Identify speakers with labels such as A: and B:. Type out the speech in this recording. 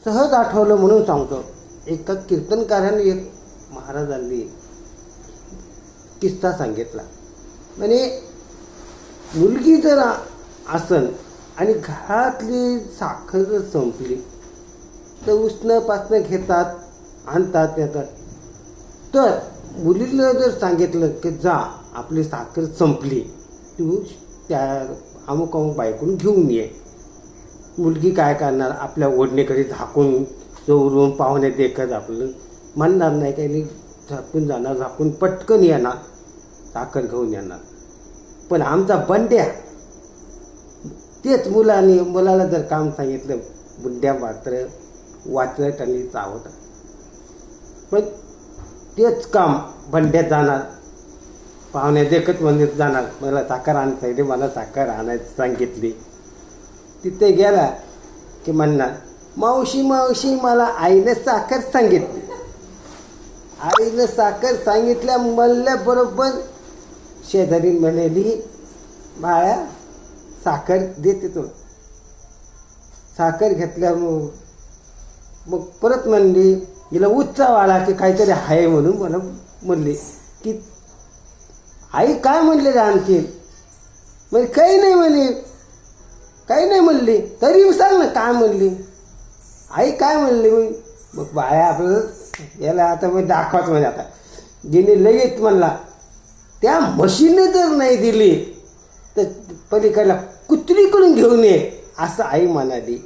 A: सहज आठवलं म्हणून सांगतो. एका कीर्तनकाराने एक महाराजांनी किस्सा सांगितला. म्हणजे मुलगी जर असन आणि घरातली साखर जर संपली तर उष्णपासनं घेतात, आणतात, येतात. तर मुलीला जर सांगितलं की जा आपली साखर संपली, तू त्या अमुक अमुक बायकडून घेऊन ये. मुलगी काय करणार, आपल्या ओढणीकडे झाकून चोरून पाहुणे देखत आपलं म्हणणार नाही, काही झाकून जाणार, झाकून पटकन येणार, साखर घेऊन येणार. पण आमचा बंड्या तेच मुलाला जर काम सांगितलं, बुंड्या मात्र वाचत आणि चावत. पण तेच काम बंड्यात जाणार, पाहुण्या देखत म्हणजे जाणार, मला साखर आणायचं, मला साखर आणायचं सांगितली. तिथे गेला की म्हणणार, मावशी मावशी मला आईनं साखर सांगितली. आईनं साखर सांगितल्या म्हणल्याबरोबर शेजारी म्हणाली, बाळा साखर देते तुला. साखर घेतल्या मग परत म्हणली, हिला उत्साह आला की काहीतरी आहे म्हणून मला म्हणली की आई काय म्हणले रे आणखी. म्हणजे काही नाही म्हणे, काही नाही म्हणली. तरी सांग ना काय म्हणली, आई काय म्हणली. मग बाया आपलं याला आता मग दाखवाच म्हणजे आता जिने लगेच म्हणला, त्या म्हशीने जर नाही दिली तर पलीकडला कुत्रीकडून घेऊन ये असं आई म्हणाली.